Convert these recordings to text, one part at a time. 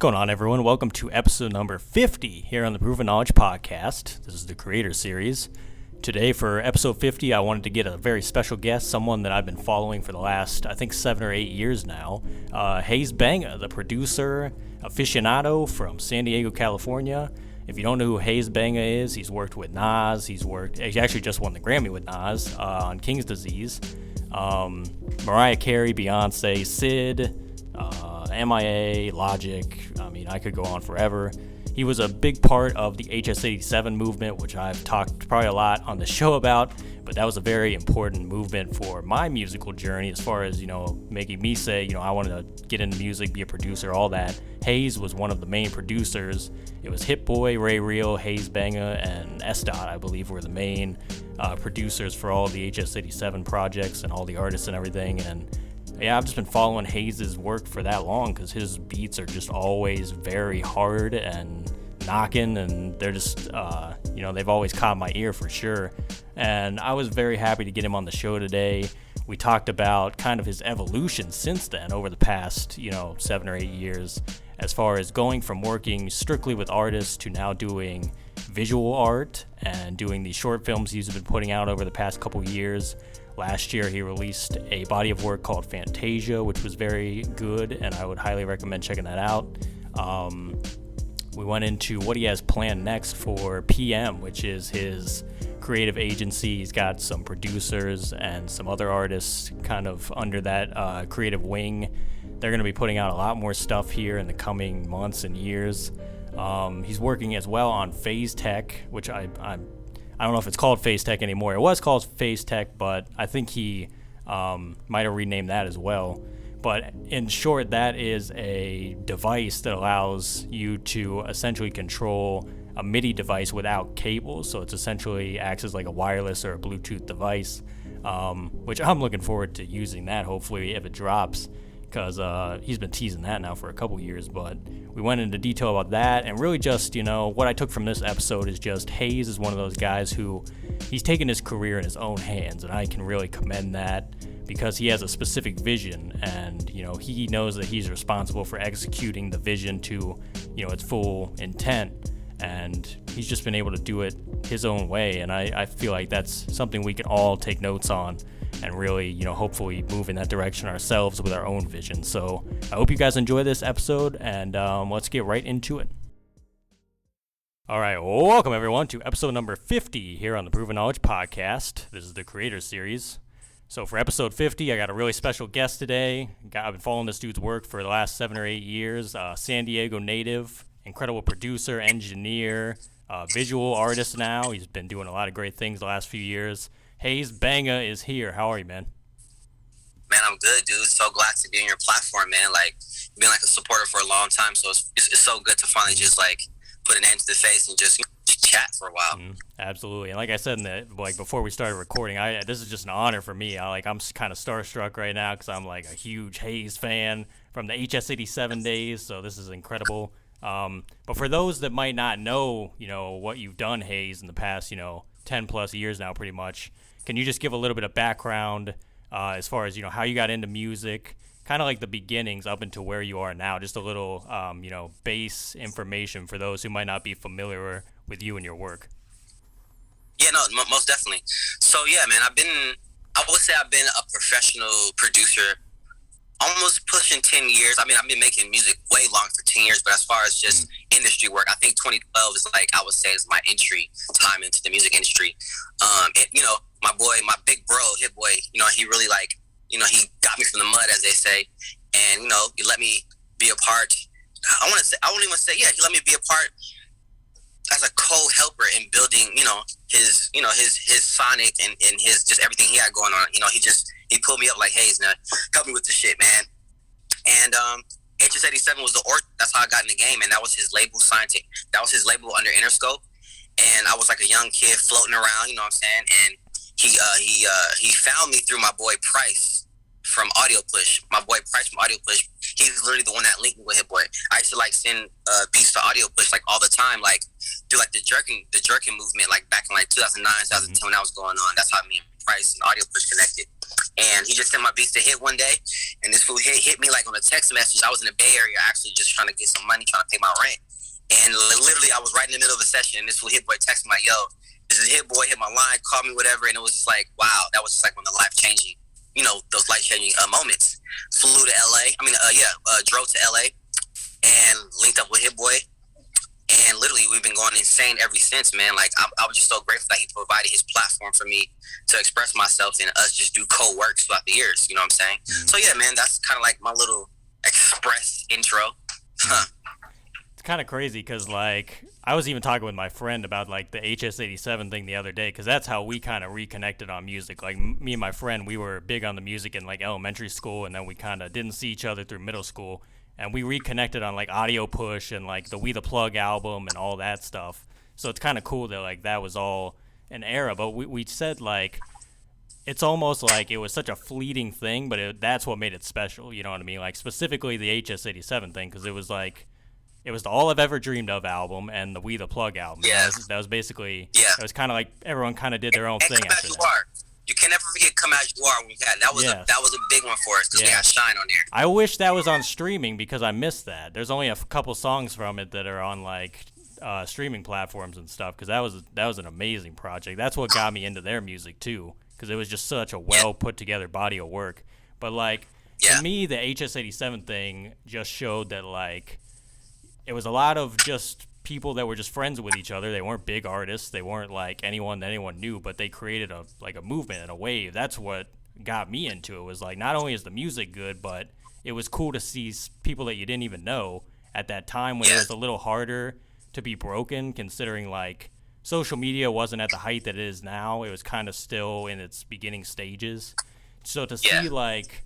going on, everyone? Welcome to episode number 50 here on the Proven Knowledge Podcast. This is the Creator Series. Today, for episode 50, I wanted to get a very special guest, someone that I've been following for the last, I think, 7 or 8 years now. HazeBanga, the producer, aficionado from San Diego, California. If you don't know who HazeBanga is, he's worked with Nas. He actually just won the Grammy with Nas on King's Disease. Mariah Carey, Beyonce, Sid, M.I.A, Logic. I mean, I could go on forever. He was a big part of the HS87 movement, which I've talked probably a lot on the show about, but that was a very important movement for my musical journey as far as, making me say, I wanted to get into music, be a producer, all that. Haze was one of the main producers. It was Hit Boy, Ray Real, HazeBanga, and S. I believe were the main producers for all the HS87 projects and all the artists and everything. And yeah, I've just been following Haze's work for that long because his beats are just always very hard and knocking, and they're just, they've always caught my ear for sure. And I was very happy to get him on the show today. We talked about kind of his evolution since then over the past, 7 or 8 years, as far as going from working strictly with artists to now doing visual art and doing these short films he's been putting out over the past couple years. Last year, he released a body of work called Fantasia, which was very good, and I would highly recommend checking that out. We went into what he has planned next for PM, which is his creative agency. He's got some producers and some other artists kind of under that creative wing. They're going to be putting out a lot more stuff here in the coming months and years. He's working as well on Phase Tech, which I don't know if it's called Phase Tech anymore. It was called Phase Tech, but I think he might have renamed that as well. But in short, that is a device that allows you to essentially control a MIDI device without cables. So it's essentially acts as like a wireless or a Bluetooth device, which I'm looking forward to using that, hopefully, if it drops, because he's been teasing that now for a couple years. But we went into detail about that, and really just, what I took from this episode is just Haze is one of those guys who he's taken his career in his own hands, and I can really commend that because he has a specific vision, and he knows that he's responsible for executing the vision to its full intent, and he's just been able to do it his own way. And I feel like that's something we can all take notes on and really, hopefully move in that direction ourselves with our own vision. So I hope you guys enjoy this episode, and let's get right into it. All right, welcome everyone to episode number 50 here on the Proven Knowledge Podcast. This is the Creator Series. So for episode 50, I got a really special guest today. I've been following this dude's work for the last 7 or 8 years. San Diego native, incredible producer, engineer, visual artist now. He's been doing a lot of great things the last few years. HazeBanga is here. How are you, man? Man, I'm good, dude. So glad to be on your platform, man. Been a supporter for a long time, so it's so good to finally just put an end to the face and just chat for a while. Absolutely. And like I said before we started recording, this is just an honor for me. I'm kind of starstruck right now because I'm a huge Haze fan from the HS87 days. So this is incredible. But for those that might not know, what you've done, Haze, in the past, 10 plus years now, pretty much, can you just give a little bit of background as far as, how you got into music, kind of like the beginnings up into where you are now, just a little, base information for those who might not be familiar with you and your work? Yeah, no, most definitely. So yeah, man, I would say I've been a professional producer almost pushing 10 years. I mean, I've been making music way longer for 10 years, but as far as just industry work, I think 2012 is I would say is my entry time into the music industry. My big bro, Hit Boy, he really he got me from the mud, as they say, and he let me be a part. I wouldn't even say, he let me be a part as a co-helper in building, his sonic and his just everything he had going on. He pulled me up like, Haze, now help me with this shit, man. And HS87 was the that's how I got in the game, and that was his label, Scientific. That was his label under Interscope, and I was like a young kid floating around, you know what I'm saying? And he found me through my boy Price from Audio Push. My boy Price from Audio Push, he's literally the one that linked me with Hit Boy. I used to send beats to Audio Push all the time, do the jerking movement back in 2009, 2010 when that was going on. That's how me and Price and Audio Push connected. And he just sent my beats to Hit one day, and this fool hit me like on a text message. I was in the Bay Area actually just trying to get some money, trying to pay my rent. And literally I was right in the middle of a session, and this fool Hit Boy texted me like, yo, this is Hit Boy, hit my line, call me, whatever. And it was just like, wow, that was just like one of the life-changing, those life-changing moments. Flew to LA, drove to LA and linked up with Hit Boy. And literally, we've been going insane ever since, man. Like, I was just so grateful that he provided his platform for me to express myself and us just do co-works throughout the years. You know what I'm saying? Mm-hmm. So, yeah, man, that's kind of like my little express intro. It's kind of crazy because, like, I was even talking with my friend about, like, the HS87 thing the other day because that's how we kind of reconnected on music. Like, me and my friend, we were big on the music in, like, elementary school, and then we kind of didn't see each other through middle school. And we reconnected on, like, Audio Push and, like, the We The Plug album and all that stuff. So it's kind of cool that, like, that was all an era. But we said, like, it's almost like it was such a fleeting thing, but that's what made it special. You know what I mean? Like, specifically the HS87 thing, because it was, like, it was the All I've Ever Dreamed Of album and the We The Plug album. Yeah. That was basically, yeah. It was kind of like everyone kind of did their own thing after that. You can never forget Come As You Are when we had that was a big one for us because we had Shine on there. I wish that was on streaming because I missed that. There's only a couple songs from it that are on like streaming platforms and stuff because that was an amazing project. That's what got me into their music too because it was just such a well put together body of work. But like to me, the HS87 thing just showed that like it was a lot of just people that were just friends with each other. They weren't big artists. They weren't like anyone that anyone knew, but they created a movement and a wave. That's what got me into it. Was like not only is the music good, but it was cool to see people that you didn't even know at that time when it was a little harder to be broken, considering like social media wasn't at the height that it is now. It was kind of still in its beginning stages. So to see like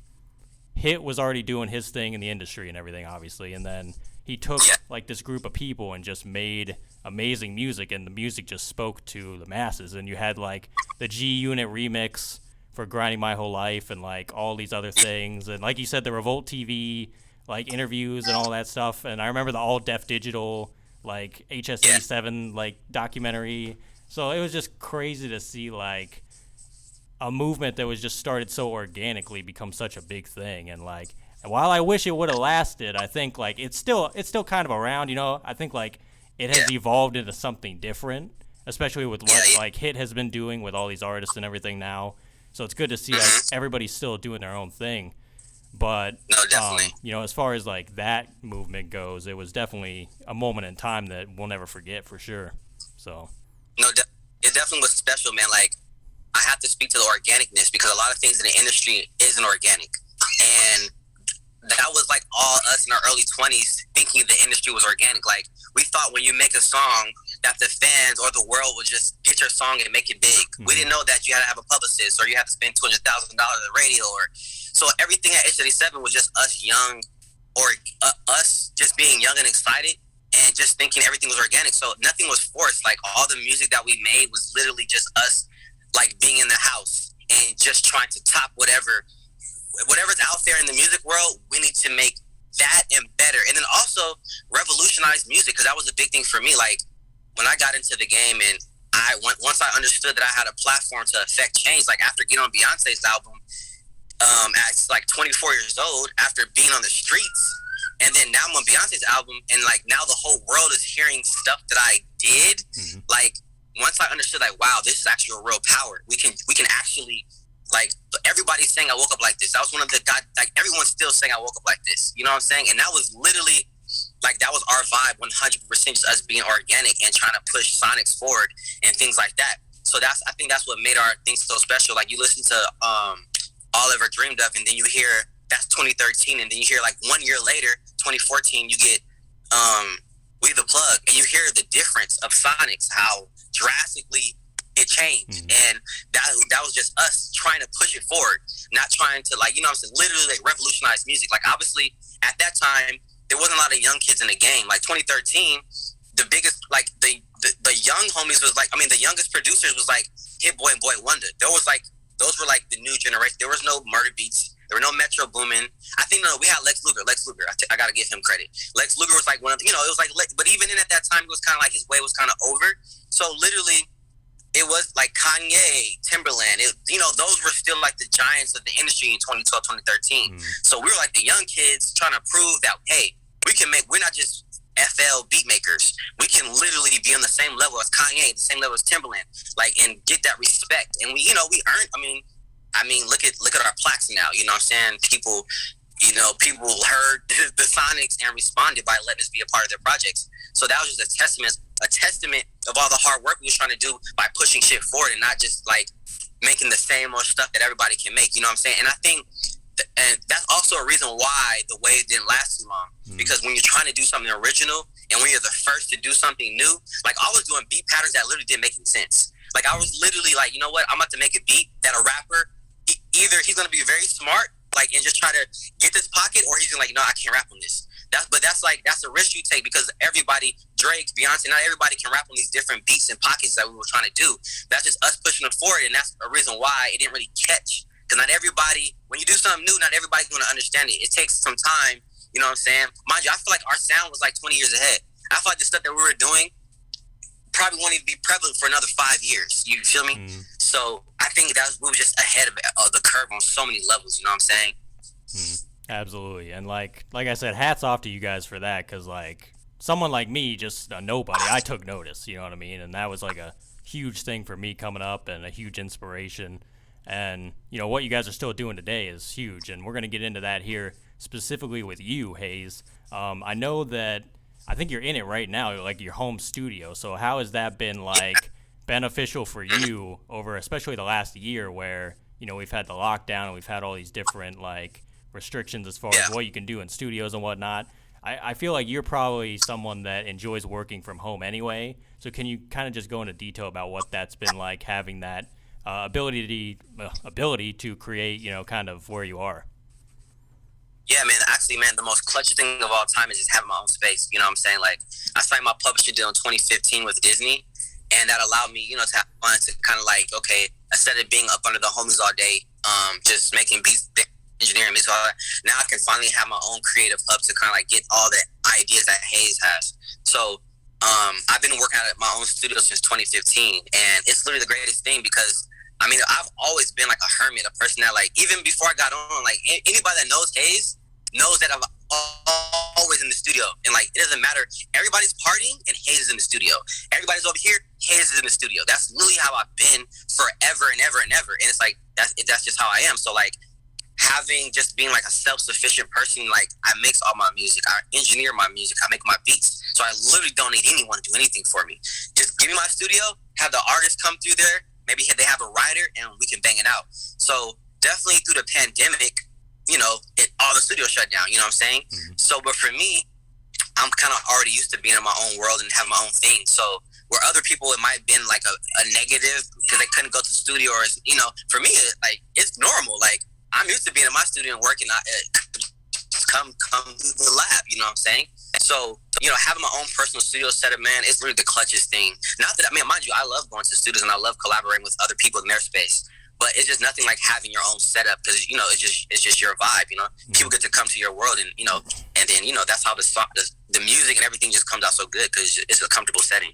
Hit was already doing his thing in the industry and everything, obviously, and then he took like this group of people and just made amazing music, and the music just spoke to the masses. And you had like the G Unit remix for Grinding My Whole Life and like all these other things, and like you said, the Revolt TV like interviews and all that stuff. And I remember the All Def Digital like HS87 like documentary. So it was just crazy to see like a movement that was just started so organically become such a big thing. And like, while I wish it would have lasted, I think like it's still kind of around, I think like it has evolved into something different, especially with what like Hit has been doing with all these artists and everything now. So it's good to see like everybody's still doing their own thing. But as far as like that movement goes, it was definitely a moment in time that we'll never forget for sure. So it definitely was special, man. Like I have to speak to the organicness because a lot of things in the industry isn't organic, and that was like all us in our early 20s thinking the industry was organic. Like we thought when you make a song that the fans or the world would just get your song and make it big. Mm-hmm. We didn't know that you had to have a publicist or you had to spend $200,000 at the radio, or so everything at H87 was just us young, or us just being young and excited and just thinking everything was organic. So nothing was forced. Like all the music that we made was literally just us like being in the house and just trying to top whatever's out there in the music world. We need to make that and better, and then also revolutionize music, because that was a big thing for me. Like when I got into the game and once I understood that I had a platform to affect change, like after getting on Beyonce's album at like 24 years old, after being on the streets, and then now I'm on Beyonce's album, and like now the whole world is hearing stuff that I did. Mm-hmm. Like once I understood, like wow, this is actually a real power. We can actually, like, everybody's saying I woke up like this. That was one of the guys, like everyone's still saying I woke up like this. You know what I'm saying? And that was literally like that was our vibe 100%, just us being organic and trying to push Sonics forward and things like that. So I think that's what made our thing so special. Like you listen to All Ever Dreamed Of, and then you hear that's 2013, and then you hear like 1 year later, 2014, you get We The Plug, and you hear the difference of Sonics, how drastically it changed. And that was just us trying to push it forward, not trying to, like, I'm saying, literally like revolutionize music. Like obviously at that time there wasn't a lot of young kids in the game. Like 2013, the biggest, like the young homies was like, the youngest producers was like Hit Boy and Boy Wonder. Those were like the new generation. There was no Murder Beats. There were no Metro Boomin. I think we had Lex Luger. I gotta give him credit. Lex Luger was like one of it was like, but even in at that time, it was kind of like his way was kind of over. So literally, it was like Kanye, Timberland. Those were still like the giants of the industry in 2012, 2013. So we were like the young kids trying to prove that, hey, we're not just FL beat makers. We can literally be on the same level as Kanye, the same level as Timberland, and get that respect. And we earned. I mean, look at our plaques now. You know what I'm saying? People heard the Sonics and responded by letting us be a part of their projects. So that was just a testament of all the hard work we was trying to do by pushing shit forward and not just like making the same old stuff that everybody can make. You know what I'm saying? And I think, and that's also a reason why the wave didn't last too long. Because when you're trying to do something original and when you're the first to do something new, like I was doing beat patterns that literally didn't make any sense. Like I was literally like, you know what? I'm about to make a beat that a rapper, either he's going to be very smart, like, and just try to get this pocket, or he's gonna like, no, I can't rap on this. That's a risk you take, because everybody, Drake, Beyonce, not everybody can rap on these different beats and pockets that we were trying to do. That's just us pushing them forward, and that's a reason why it didn't really catch. Because not everybody, when you do something new, not everybody's gonna understand it. It takes some time. You know what I'm saying? Mind you, I feel like our sound was like 20 years ahead. I feel like the stuff that we were doing probably won't even be prevalent for another 5 years. You feel me? So I think we were just ahead of the curve on so many levels. You know what I'm saying? Absolutely. And like I said, hats off to you guys for that, because like someone like me, just a nobody, I took notice. You know what I mean? And that was like a huge thing for me coming up and a huge inspiration. And what you guys are still doing today is huge. And we're going to get into that here specifically with you, Haze. I know that I think you're in it right now, like your home studio. So how has that been like beneficial for you over especially the last year where, we've had the lockdown and we've had all these different like restrictions as far as what you can do in studios and whatnot. I feel like you're probably someone that enjoys working from home anyway. So can you kind of just go into detail about what that's been like, having that ability to create, kind of where you are? Yeah, man. Actually, man, the most clutch thing of all time is just having my own space. You know what I'm saying? Like, I signed my publishing deal in 2015 with Disney, and that allowed me, to have fun, to kind of like, okay, instead of being up under the homies all day, just making beats, engineering beats, all that, now I can finally have my own creative hub to kind of like get all the ideas that Haze has. So, I've been working at my own studio since 2015, and it's literally the greatest thing because, I mean, I've always been like a hermit, a person that like, even before I got on, like anybody that knows Haze knows that I'm always in the studio. And like, it doesn't matter. Everybody's partying and Haze is in the studio. Everybody's over here, Haze is in the studio. That's literally how I've been forever and ever and ever. And it's like, that's just how I am. So like, just being like a self-sufficient person, like I mix all my music, I engineer my music, I make my beats. So I literally don't need anyone to do anything for me. Just give me my studio, have the artists come through there, maybe they have a writer, and we can bang it out. So definitely through the pandemic, all the studios shut down, you know what I'm saying? So, but for me, I'm kind of already used to being in my own world and having my own thing. So where other people, it might have been like a negative because they couldn't go to the studio, or, for me, it's normal. Like, I'm used to being in my studio and working, come to the lab, you know what I'm saying? So, having my own personal studio setup, man, it's really the clutchest thing. Not that, mind you, I love going to studios and I love collaborating with other people in their space. But it's just nothing like having your own setup, because it's just your vibe. People get to come to your world, and and then that's how the music and everything just comes out so good because it's a comfortable setting.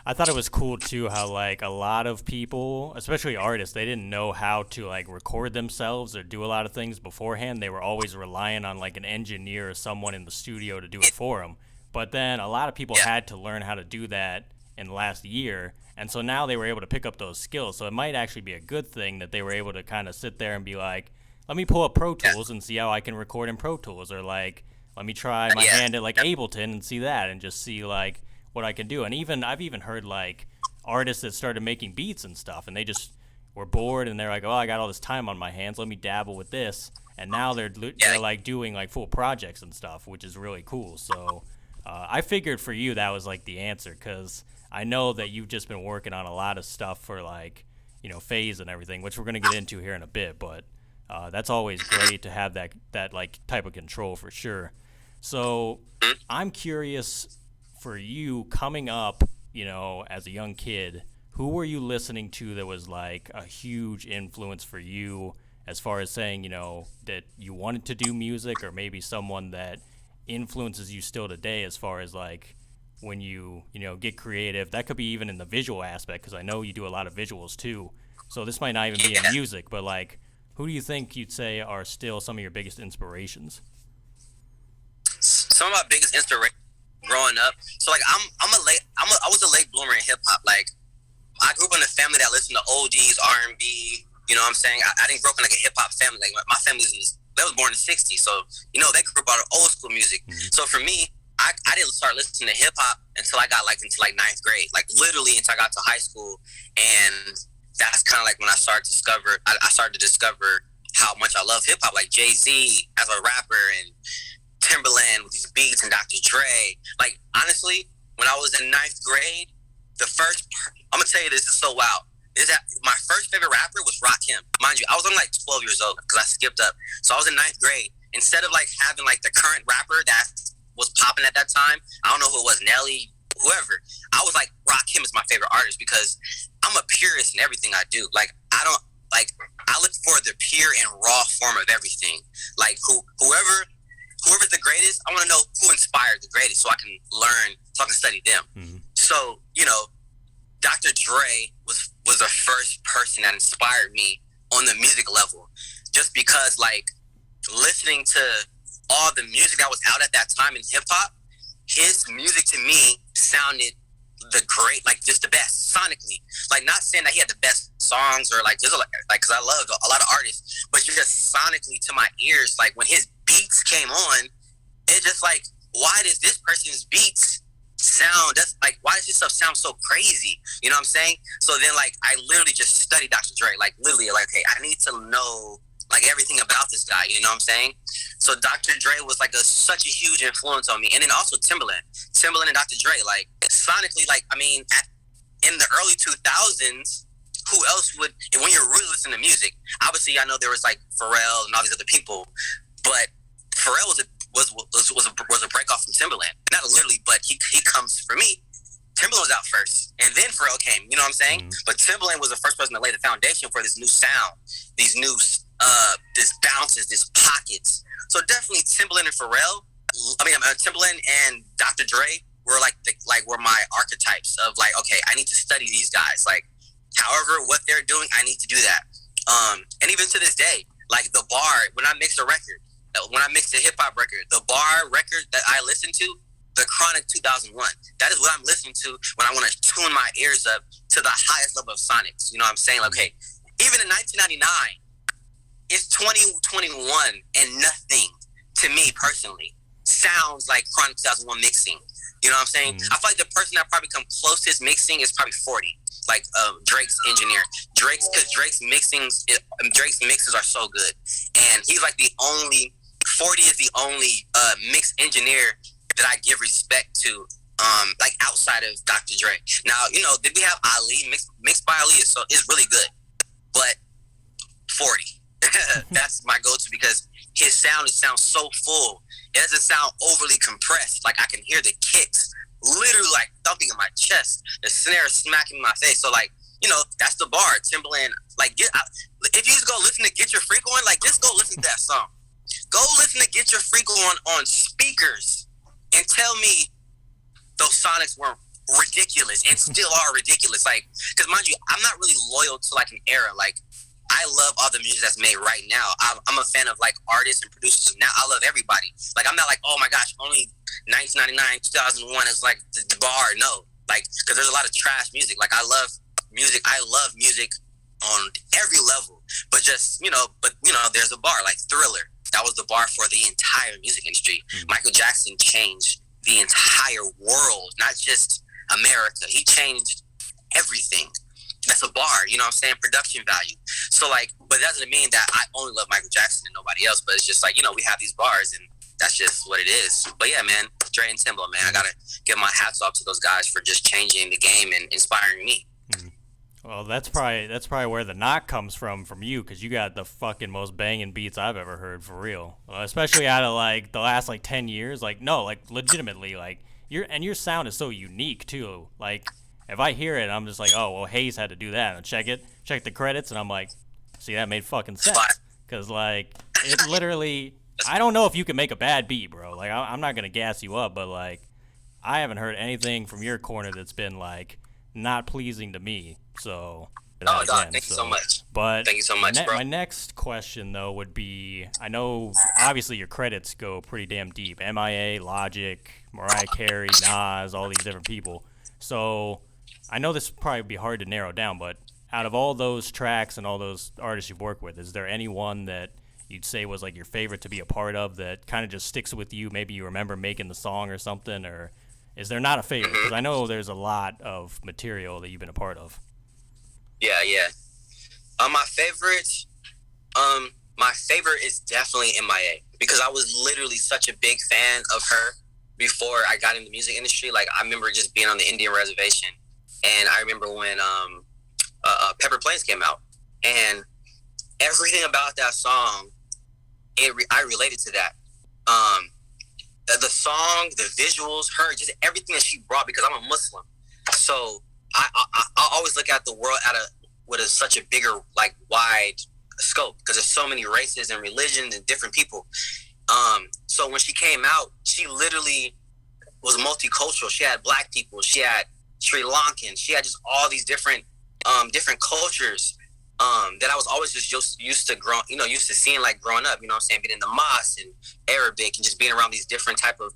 I thought it was cool too how like a lot of people, especially artists, they didn't know how to like record themselves or do a lot of things beforehand. They were always relying on like an engineer or someone in the studio to do it for them. But then a lot of people had to learn how to do that in the last year. And so now they were able to pick up those skills. So it might actually be a good thing that they were able to kind of sit there and be like, let me pull up Pro Tools and see how I can record in Pro Tools. Or like, let me try my hand at like Ableton and see that and just see like what I can do. And I've even heard like artists that started making beats and stuff, and they just were bored and they're like, oh, I got all this time on my hands. Let me dabble with this. And now they're like doing like full projects and stuff, which is really cool. So I figured for you that was like the answer, because I know that you've just been working on a lot of stuff for like, Phase and everything, which we're going to get into here in a bit. But that's always great to have that like type of control for sure. So I'm curious for you coming up, as a young kid, who were you listening to that was like a huge influence for you as far as saying, that you wanted to do music, or maybe someone that influences you still today as far as like when you get creative? That could be even in the visual aspect, because I know you do a lot of visuals too. So this might not even be in music, but like, who do you think you'd say are still some of your biggest inspirations? Some of my biggest inspiration growing up. So like I was a late bloomer in hip hop. Like I grew up in a family that listened to oldies, R&B. You know what I'm saying? I didn't grow up in like a hip hop family. Like my family they was born in the 60s, so they grew up out of old school music. Mm-hmm. So for me, I didn't start listening to hip hop until I got like into like ninth grade, like literally until I got to high school, and that's kind of like when I started to discover how much I love hip hop, like Jay-Z as a rapper and Timberland with these beats and Dr. Dre. Like honestly, when I was in ninth grade, I'm gonna tell you this is so wild. Is that my first favorite rapper was Rakim. Mind you, I was only like 12 years old because I skipped up. So I was in ninth grade. Instead of like having like the current rapper that was popping at that time, I don't know who it was, Nelly, whoever. I was like, Rakim is my favorite artist because I'm a purist in everything I do. Like I look for the pure and raw form of everything. Like whoever's the greatest, I want to know who inspired the greatest so I can learn, so I can study them. Mm-hmm. So, Dr. Dre was the first person that inspired me on the music level, just because like listening to all the music that was out at that time in hip hop, his music to me sounded just the best sonically. Like not saying that he had the best songs or like, because I loved a lot of artists, but just sonically to my ears, like when his beats came on, it's just like, why does this person's beats why does this stuff sound so crazy? You know what I'm saying? So then like I literally just studied Dr. Dre, like literally like, hey, I need to know like everything about this guy, you know what I'm saying? So Dr. Dre was like such a huge influence on me. And then also Timberland and Dr. Dre, like sonically, like, I mean, in the early 2000s, who else would, and when you're really listening to music, obviously I know there was like Pharrell and all these other people, but Pharrell was a break off from Timberland. Not literally, but he comes, for me, Timberland was out first, and then Pharrell came, you know what I'm saying? Mm-hmm. But Timberland was the first person to lay the foundation for this new sound, these new, this bounces, these pockets. So definitely Timberland and Timberland and Dr. Dre were were my archetypes of like, okay, I need to study these guys. Like, however, what they're doing, I need to do that. And even to this day, like the bar, when I mix a record, when I mix a hip hop record, the bar record that I listen to, the Chronic 2001, that is what I'm listening to when I want to tune my ears up to the highest level of sonics. You know what I'm saying? Like, okay, even in 1999, it's 2021 and nothing, to me personally, sounds like Chronic 2001 mixing. You know what I'm saying? Mm-hmm. I feel like the person that probably come closest mixing is probably 40, like Drake's engineer. Because Drake's mixes are so good, and he's like 40 is the only mix engineer that I give respect to, like outside of Dr. Dre. Now, did we have Ali? Mixed by Ali is really good, but 40. That's my go-to because his sound sounds so full. It doesn't sound overly compressed. Like I can hear the kicks literally like thumping in my chest, the snare smacking my face. So like, that's the bar. Timberland, like if you just go listen to Get Your Freak On, like just go listen to that song. Go listen to Get Your Freak On speakers and tell me those sonics weren't ridiculous and still are ridiculous. Like, because mind you, I'm not really loyal to like an era. Like, I love all the music that's made right now. I'm a fan of like artists and producers now. I love everybody. Like, I'm not like, oh my gosh, only 1999, 2001 is like the bar. No, like, because there's a lot of trash music. Like, I love music. I love music on every level. But just, there's a bar like Thriller. That was the bar for the entire music industry. Mm-hmm. Michael Jackson changed the entire world, not just America. He changed everything. That's a bar, you know what I'm saying? Production value. So like, but that doesn't mean that I only love Michael Jackson and nobody else, but it's just like, we have these bars and that's just what it is. But yeah, man, Dre and Timbo, man, I gotta give my hats off to those guys for just changing the game and inspiring me. Mm-hmm. Well, that's probably where the knock comes from you, because you got the fucking most banging beats I've ever heard, for real. Especially out of like the last like 10 years. Like, no, like legitimately, like your sound is so unique too. Like, if I hear it, I'm just like, oh, well, Haze had to do that. And check the credits, and I'm like, see, that made fucking sense. Because like, it literally, I don't know if you can make a bad beat, bro. Like, I'm not gonna gas you up, but like, I haven't heard anything from your corner that's been like not pleasing to me. So. Oh, dog, thank you so much. But thank you so much, bro. My next question, though, would be, I know, obviously, your credits go pretty damn deep. M.I.A, Logic, Mariah Carey, Nas, all these different people. So I know this would probably be hard to narrow down, but out of all those tracks and all those artists you've worked with, is there any one that you'd say was like your favorite to be a part of that kind of just sticks with you? Maybe you remember making the song or something, or is there not a favorite? Because I know there's a lot of material that you've been a part of. Yeah. My favorite is definitely M.I.A because I was literally such a big fan of her before I got in the music industry. Like, I remember just being on the Indian reservation, and I remember when Pepper Plains came out, and everything about that song, I related to that. The song, the visuals, her, just everything that she brought, because I'm a Muslim, so I always look at the world with such a bigger, like, wide scope, because there's so many races and religions and different people. So when she came out, she literally was multicultural. She had black people, she had Sri Lankans, she had just all these different cultures that I was always just used to seeing, like, growing up. You know what I'm saying? Being in the mosque and Arabic and just being around these different type of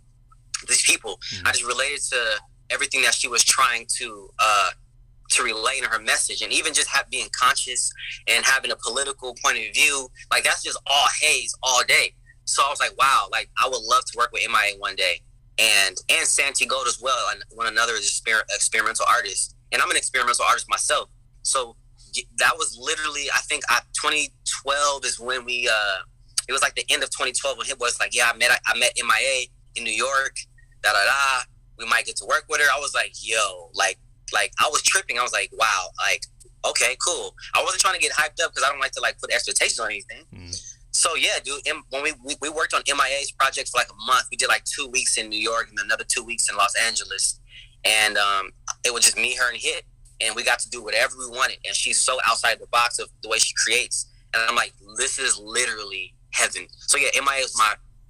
these people. Mm-hmm. I just related to everything that she was trying to relay in her message, and even just being conscious and having a political point of view, like, that's just all Haze all day. So I was like, wow, like, I would love to work with M.I.A one day, and Santi Gold as well, and one another is experimental artist, and I'm an experimental artist myself. So that was literally, I think 2012 is when we it was like the end of 2012 when it was like, yeah, I met M.I.A in New York, we might get to work with her. I was like, yo, like I was tripping. I was like, wow, like, okay, cool. I wasn't trying to get hyped up because I don't like to, like, put expectations on anything. So yeah, dude, when we worked on M.I.A's project for like a month, we did like 2 weeks in New York and another 2 weeks in Los Angeles, and it was just me, her, and Hit, and we got to do whatever we wanted. And she's so outside the box of the way she creates, and I'm like, this is literally heaven. So yeah, M.I.A is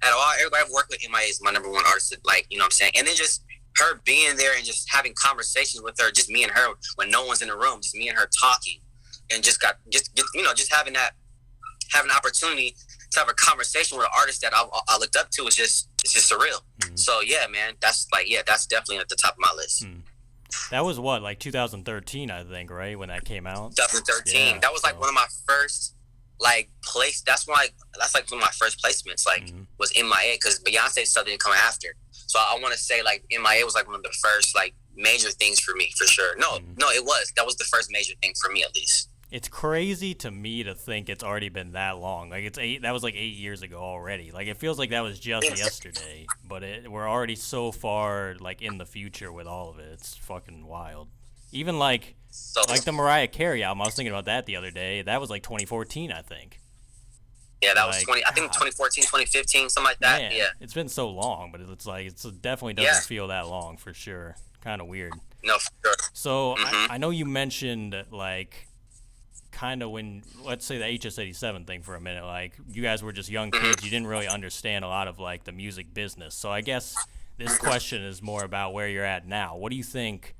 everybody I've worked with, M.I.A is my number one artist. Like, you know what I'm saying? And then just her being there and just having conversations with her, just me and her when no one's in the room, just me and her talking, and just having an opportunity to have a conversation with an artist that I looked up to it's just surreal. Mm-hmm. So yeah, man, that's definitely at the top of my list. That was what, like 2013, I think, right, when that came out? 2013. Yeah, that was like one of my first, like, that's like one of my first placements, like, was M.I.A, because Beyonce's stuff didn't come after. So I want to say, like, M.I.A was like one of the first, like, major things for me, for sure. No, that was the first major thing for me, at least. It's crazy to me to think it's already been that long. Like, that was like 8 years ago already. Like, it feels like that was just yesterday, but we're already so far, like, in the future with all of it. It's fucking wild. Even like the Mariah Carey album, I was thinking about that the other day. That was like 2014, I think. Yeah, that was 2014, 2015, something like that. Man, yeah. It's been so long, but it's like, it definitely doesn't feel that long, for sure. Kind of weird. No, for sure. So I know you mentioned, like, kind of when, let's say the HS87 thing for a minute, like, you guys were just young kids, you didn't really understand a lot of, like, the music business. So I guess this question is more about where you're at now. What do you think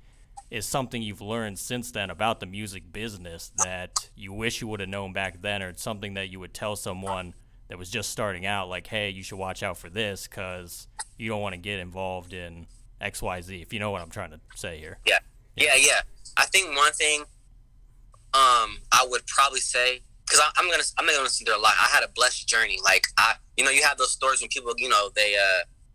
is something you've learned since then about the music business that you wish you would have known back then, or it's something that you would tell someone that was just starting out, like, hey, you should watch out for this because you don't want to get involved in XYZ, if you know what I'm trying to say here? Yeah. I think one thing I would probably say, because I'm gonna sit there a lot, I had a blessed journey. Like, you have those stories when people,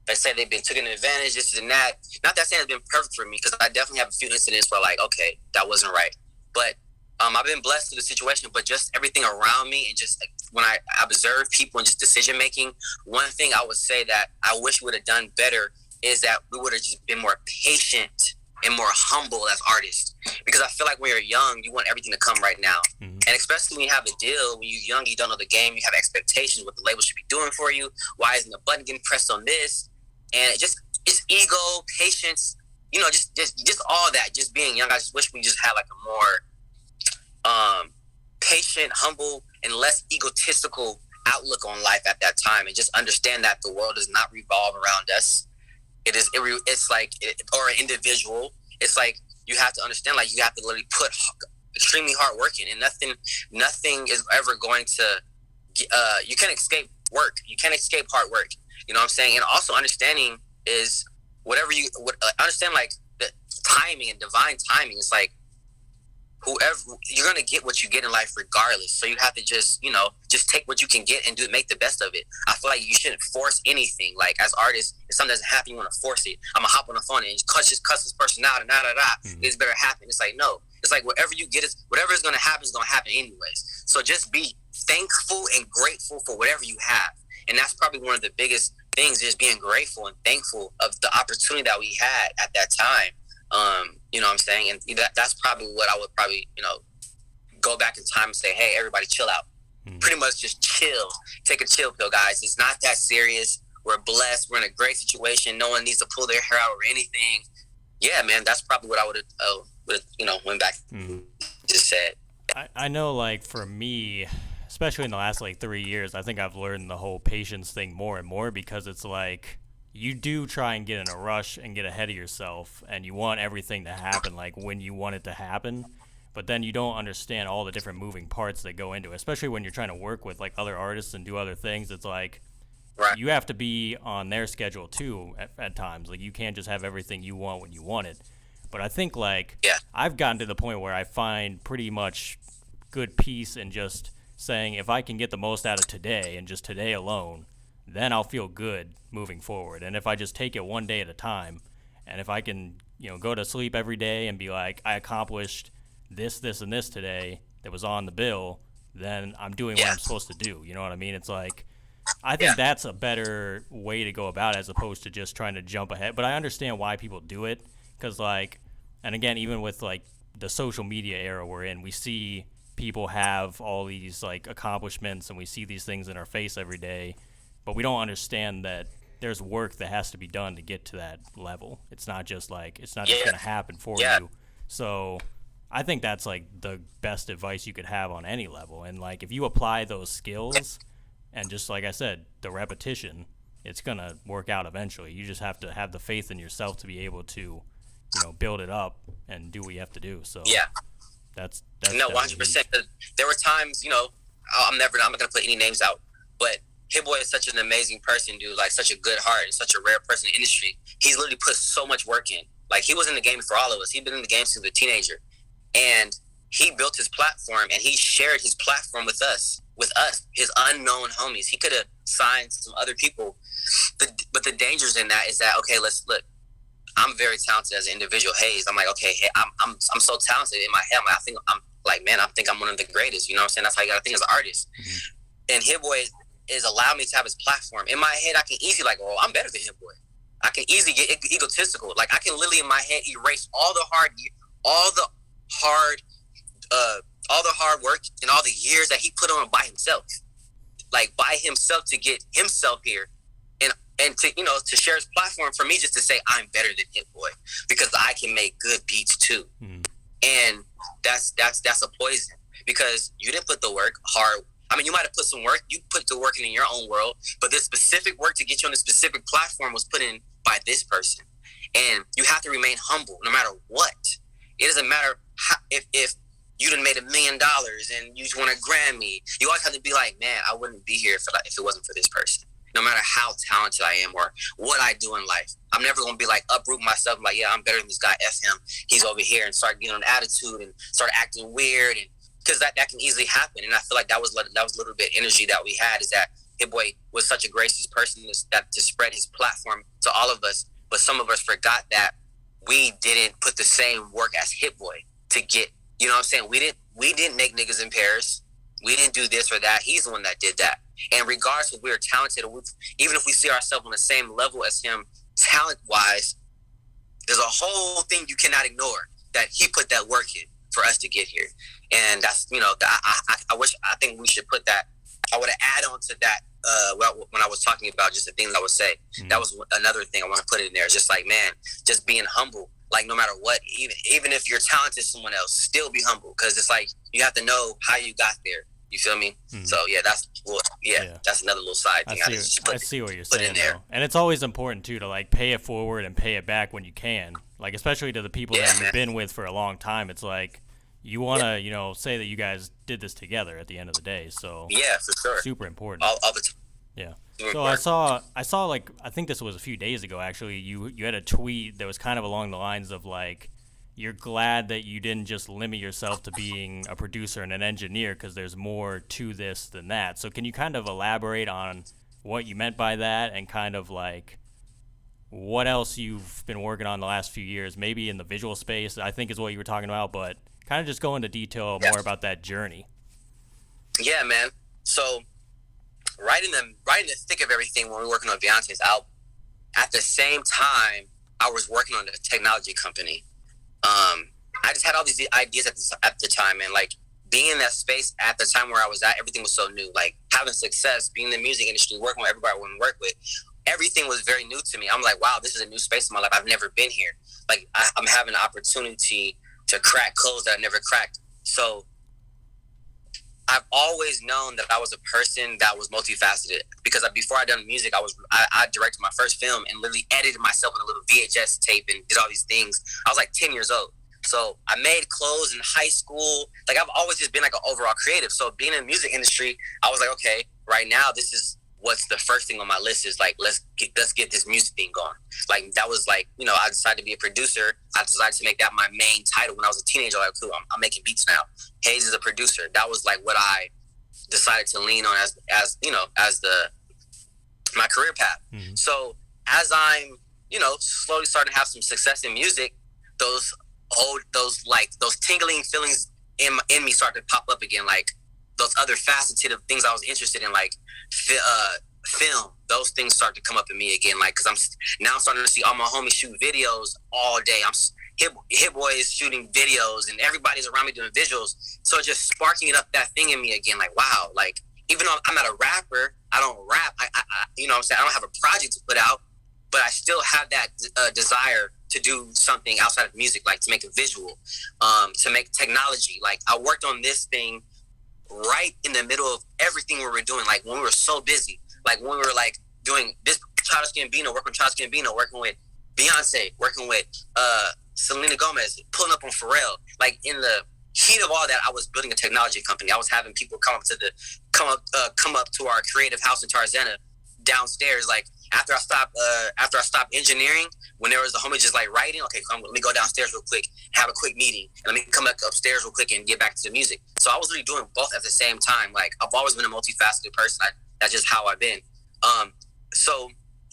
they say they've been taken advantage, this and that. Not that saying it's been perfect for me, because I definitely have a few incidents where, like, okay, that wasn't right. But I've been blessed with the situation, but just everything around me, and just, like, when I observe people and just decision making, one thing I would say that I wish we would have done better is that we would have just been more patient and more humble as artists. Because I feel like when you're young, you want everything to come right now. And especially when you have a deal, when you're young, you don't know the game, you have expectations what the label should be doing for you. Why isn't the button getting pressed on this? And it's ego, patience, just all that, just being young. I just wish we just had, like, a more patient, humble, and less egotistical outlook on life at that time, and just understand that the world does not revolve around us. it's like, or an individual, it's like, you have to understand, like, you have to literally put extremely hard work in, and nothing is ever going to, you can't escape work. You can't escape hard work. You know what I'm saying? And also understanding is understand, like, the timing and divine timing. It's like, whoever, you're gonna get what you get in life regardless. So you have to just take what you can get and make the best of it. I feel like you shouldn't force anything. Like, as artists, if something doesn't happen, you want to force it. I'm gonna hop on the phone and cuss this person out and It's better happen. It's like, no. It's like, whatever you get whatever is gonna happen is gonna happen anyways. So just be thankful and grateful for whatever you have. And that's probably one of the biggest things, is being grateful and thankful of the opportunity that we had at that time. You know what I'm saying? And that's probably what I would probably, go back in time and say, hey, everybody chill out. Pretty much just chill. Take a chill pill, guys. It's not that serious. We're blessed. We're in a great situation. No one needs to pull their hair out or anything. Yeah, man, that's probably what I would have, went back just said. I know, like, for me, especially in the last, like, 3 years, I think I've learned the whole patience thing more and more, because it's like, you do try and get in a rush and get ahead of yourself, and you want everything to happen like when you want it to happen, but then you don't understand all the different moving parts that go into it, especially when you're trying to work with, like, other artists and do other things. It's like, right, you have to be on their schedule too at times. Like, you can't just have everything you want when you want it. But I think, like, I've gotten to the point where I find pretty much good peace in just saying, if I can get the most out of today and just today alone, then I'll feel good moving forward. And if I just take it one day at a time, and if I can, go to sleep every day and be like, I accomplished this, and this today that was on the bill, then I'm doing what I'm supposed to do. You know what I mean? It's like, I think that's a better way to go about it, as opposed to just trying to jump ahead. But I understand why people do it, because, like, and again, even with, like, the social media era we're in, we see people have all these, like, accomplishments, and we see these things in our face every day. But we don't understand that there's work that has to be done to get to that level. It's not just like, it's not just going to happen for you. So I think that's, like, the best advice you could have on any level. And, like, if you apply those skills and just, like I said, the repetition, it's going to work out eventually. You just have to have the faith in yourself to be able to, build it up and do what you have to do. So that's no, 100%. There were times, I'm not going to put any names out, but Hit-Boy is such an amazing person, dude. Like, such a good heart and such a rare person in the industry. He's literally put so much work in. Like, he was in the game for all of us. He'd been in the game since he was a teenager. And he built his platform, and he shared his platform with us, his unknown homies. He could have signed some other people. But the dangers in that is that, okay, let's look. I'm very talented as an individual, Haze. I'm like, okay, hey, I'm so talented in my head. I think I'm one of the greatest. You know what I'm saying? That's how you got to think as an artist. And Hit-Boy is allowed me to have his platform. In my head, I can easily, like, I'm better than Hit-Boy. I can easily get egotistical. Like, I can literally in my head erase all the hard work and all the years that he put on by himself. Like, by himself, to get himself here, and to, to share his platform, for me just to say I'm better than Hit-Boy, because I can make good beats too. And that's a poison, because you didn't put the work hard. I mean, you might have put some work. You put the work in your own world, but this specific work to get you on a specific platform was put in by this person. And you have to remain humble no matter what. It doesn't matter how, if you done made $1 million and you just won a Grammy. You always have to be like, man, I wouldn't be here if it wasn't for this person. No matter how talented I am or what I do in life, I'm never going to be like uproot myself like, yeah, I'm better than this guy. F him. He's over here, and start getting an attitude and start acting weird, and because that can easily happen. And I feel like that was a little bit energy that we had, is that Hit-Boy was such a gracious person to spread his platform to all of us. But some of us forgot that we didn't put the same work as Hit-Boy to get, you know what I'm saying? We didn't make niggas in Paris. We didn't do this or that. He's the one that did that. And regardless if we're talented, or even if we see ourselves on the same level as him, talent-wise, there's a whole thing you cannot ignore, that he put that work in for us to get here. And that's, I think we should put that. I would add on to that when I was talking about just the things I would say. That was another thing I want to put in there. It's just like, man, just being humble. Like, no matter what, even if you're talented someone else, still be humble, because it's like you have to know how you got there. You feel me? Mm-hmm. So yeah, that's another little side thing. I see what you're saying though. And it's always important too to like pay it forward and pay it back when you can. Like especially to the people that you've been with for a long time. It's like you want to, you know, say that you guys did this together at the end of the day. So yeah, for sure, super important. All the time. Yeah. So I saw like I think this was a few days ago actually. You had a tweet that was kind of along the lines of like you're glad that you didn't just limit yourself to being a producer and an engineer because there's more to this than that. So can you kind of elaborate on what you meant by that and kind of like what else you've been working on the last few years, maybe in the visual space, I think is what you were talking about, but kind of just go into detail more about that journey. Yeah, man. So right in the thick of everything when we were working on Beyonce's album, at the same time I was working on a technology company. I just had all these ideas at the time, and like being in that space at the time where I was at, everything was so new. Like having success, being in the music industry, working with everybody I want to work with, everything was very new to me. I'm like, wow, this is a new space in my life. I've never been here. Like I'm having an opportunity to crack codes that I never cracked. So I've always known that I was a person that was multifaceted because before I done music, I directed my first film and literally edited myself on a little VHS tape and did all these things. I was like 10 years old. So I made clothes in high school. Like I've always just been like an overall creative. So being in the music industry, I was like, okay, right now this is what's the first thing on my list is like, let's get this music thing going. Like that was like, you know, I decided to be a producer. I decided to make that my main title when I was a teenager. Like, cool, I'm making beats now. Haze is a producer. That was like what I decided to lean on as you know, as my career path. Mm-hmm. So as I'm, you know, slowly starting to have some success in music, those tingling feelings in me start to pop up again. Like those other faceted of things I was interested in, like film, those things start to come up in me again. Like, cause I'm starting to see all my homies shoot videos all day. I'm Hit Boys shooting videos and everybody's around me doing visuals. So just sparking it up that thing in me again. Like, wow, like even though I'm not a rapper, I don't rap. I you know what I'm saying? I don't have a project to put out, but I still have that desire to do something outside of music, like to make a visual, to make technology. Like I worked on this thing right in the middle of everything we were doing. Like when we were so busy, like when we were like doing this Childish Gambino, working with Childish Gambino, working with Beyonce, working with Selena Gomez, pulling up on Pharrell. Like in the heat of all that, I was building a technology company. I was having people come up to our creative house in Tarzana downstairs. Like after I stopped engineering, when there was a homie just like writing, okay, let me go downstairs real quick, have a quick meeting, and let me come back upstairs real quick and get back to the music. So I was really doing both at the same time. Like I've always been a multifaceted person. That's just how I've been. So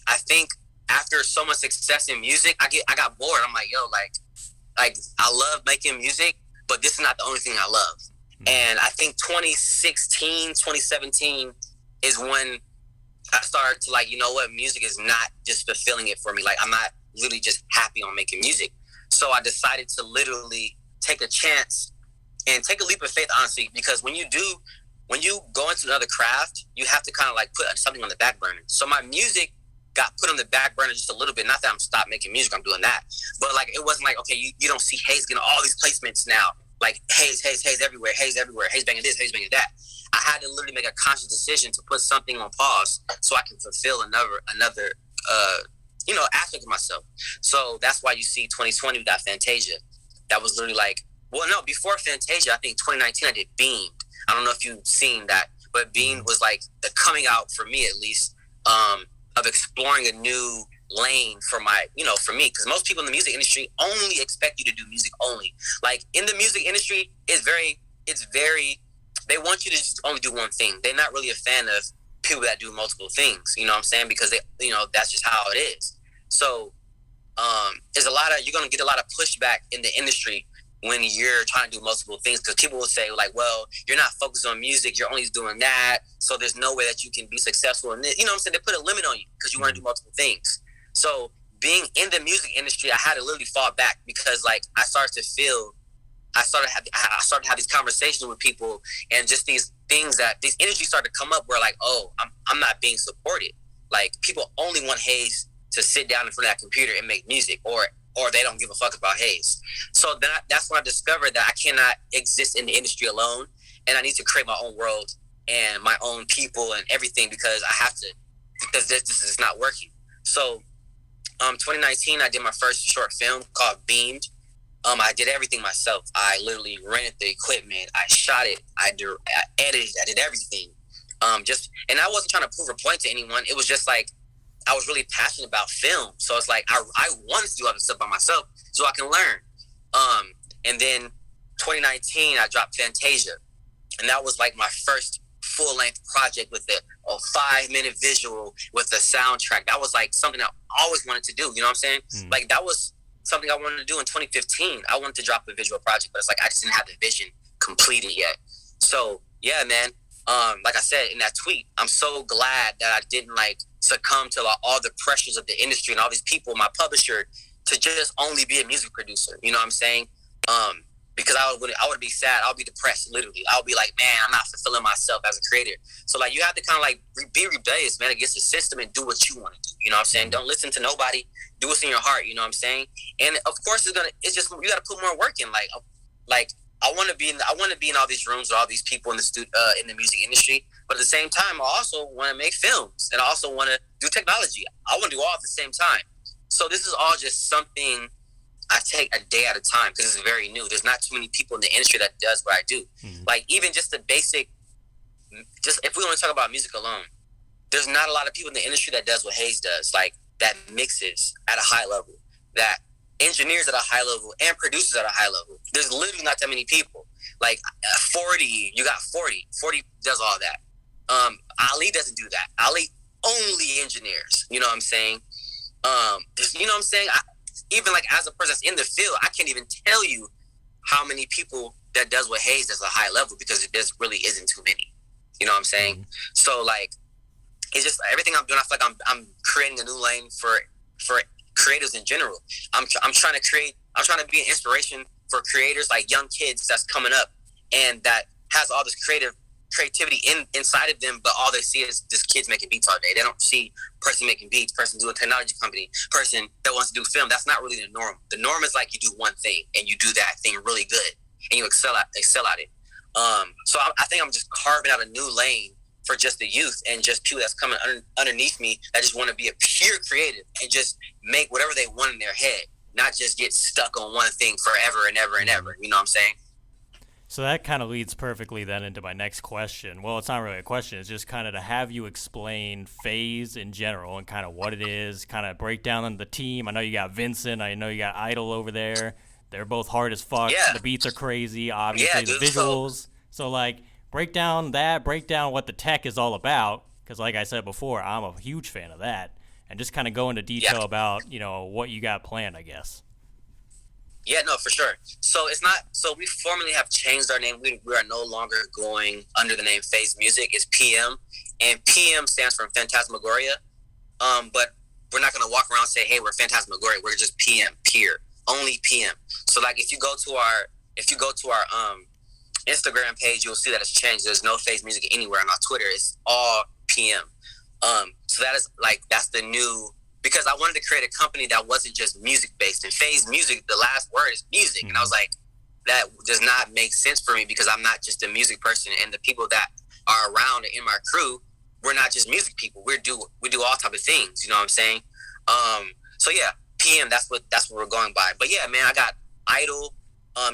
I think after so much success in music, I got bored. I'm like, yo, like I love making music, but this is not the only thing I love. And I think 2016, 2017 is when I started to like, you know what, music is not just fulfilling it for me. Like I'm not literally just happy on making music. So I decided to literally take a chance and take a leap of faith, honestly, because when you go into another craft, you have to kind of like put something on the back burner. So my music got put on the back burner just a little bit. Not that I'm stopped making music, I'm doing that. But like, it wasn't like, okay, you don't see Haze getting all these placements now. Like Haze everywhere, HazeBanga this, HazeBanga that. I had to literally make a conscious decision to put something on pause so I can fulfill another aspect of myself. So that's why you see 2020 we got Fantasia. That was literally like, well, no, before Fantasia, I think 2019 I did Beamed. I don't know if you've seen that, but Beamed was like the coming out for me at least, of exploring a new lane for me, because most people in the music industry only expect you to do music only. Like in the music industry, it's very they want you to just only do one thing. They're not really a fan of people that do multiple things, you know what I'm saying? Because that's just how it is. So you're going to get a lot of pushback in the industry when you're trying to do multiple things, because people will say like, well, you're not focused on music, you're only doing that, so there's no way that you can be successful in this. You know what I'm saying? They put a limit on you because you want to do multiple things. So being in the music industry, I had to literally fall back because like I started to have these conversations with people, and just these things that these energies started to come up where like, oh, I'm not being supported. Like people only want Haze to sit down in front of that computer and make music, or they don't give a fuck about Haze. So that's when I discovered that I cannot exist in the industry alone, and I need to create my own world and my own people and everything because I have to, because this is not working. So 2019, I did my first short film called Beamed. I did everything myself. I literally rented the equipment. I shot it. I edited. I did everything. And I wasn't trying to prove a point to anyone. It was just like I was really passionate about film. So it's like I wanted to do other stuff by myself so I can learn. And then 2019, I dropped Fantasia, and that was like my first full-length project with a 5-minute visual with a soundtrack. That was like something I always wanted to do. You know what I'm saying? Like that was something I wanted to do in 2015. I wanted to drop a visual project, but it's like I just didn't have the vision completed yet. So yeah, man. Like I said in that tweet, I'm so glad that I didn't like succumb to like, all the pressures of the industry and all these people, my publisher, to just only be a music producer. You know what I'm saying? Because I would be sad. I'll be depressed, literally. I'll be like, man, I'm not fulfilling myself as a creator. So like, you have to kind of like be rebellious, man, against the system and do what you want to do. You know what I'm saying? Don't listen to nobody. Do what's in your heart. You know what I'm saying? And of course, it's just you got to put more work in. Like I want to be in all these rooms with all these people in the music industry. But at the same time, I also want to make films, and I also want to do technology. I want to do all at the same time. So this is all just something I take a day at a time because it's very new. There's not too many people in the industry that does what I do. Like even just the basic, just if we want to talk about music alone, there's not a lot of people in the industry that does what Haze does, like that mixes at a high level, that engineers at a high level and producers at a high level. There's literally not that many people. Like 40, you got 40 does all that. Ali doesn't do that. Ali only engineers. You know what I'm saying? You know what I'm saying? Even like as a person that's in the field, I can't even tell you how many people that does what Haze does at a high level because there really isn't too many. You know what I'm saying? So like, it's just everything I'm doing. I feel like I'm creating a new lane for creators in general. I'm trying to be an inspiration for creators like young kids that's coming up and that has all this creativity inside of them, but all they see is just kids making beats all day. They don't see person making beats, person doing a technology company, person that wants to do film. That's not really the norm. The norm is like you do one thing and you do that thing really good and you excel at it. So I think I'm just carving out a new lane for just the youth and just people that's coming underneath me that just want to be a pure creative and just make whatever they want in their head, not just get stuck on one thing forever and ever and ever. You know what I'm saying? So that kind of leads perfectly then into my next question. Well, it's not really a question. It's just kind of to have you explain Phase in general and kind of what it is, kind of break down on the team. I know you got Vincent. I know you got Idol over there. They're both hard as fuck. Yeah. The beats are crazy, obviously, the visuals. So, like, break down what the tech is all about, because like I said before, I'm a huge fan of that, and just kind of go into detail about, you know, what you got planned, I guess. Yeah, no, for sure. So it's not. So we formally have changed our name. We are no longer going under the name Phase Music. It's PM, and PM stands for Phantasmagoria. But we're not gonna walk around and say, "Hey, we're Phantasmagoria." We're just PM, peer, only PM. So like, if you go to our Instagram page, you'll see that it's changed. There's no Phase Music anywhere, and on Twitter, it's all PM. So that is like that's the new. Because I wanted to create a company that wasn't just music-based. And Phase Music, the last word is music. And I was like, that does not make sense for me because I'm not just a music person. And the people that are around in my crew, we're not just music people. We do all type of things. You know what I'm saying? So yeah, PM, that's what we're going by. But yeah, man, I got Idol.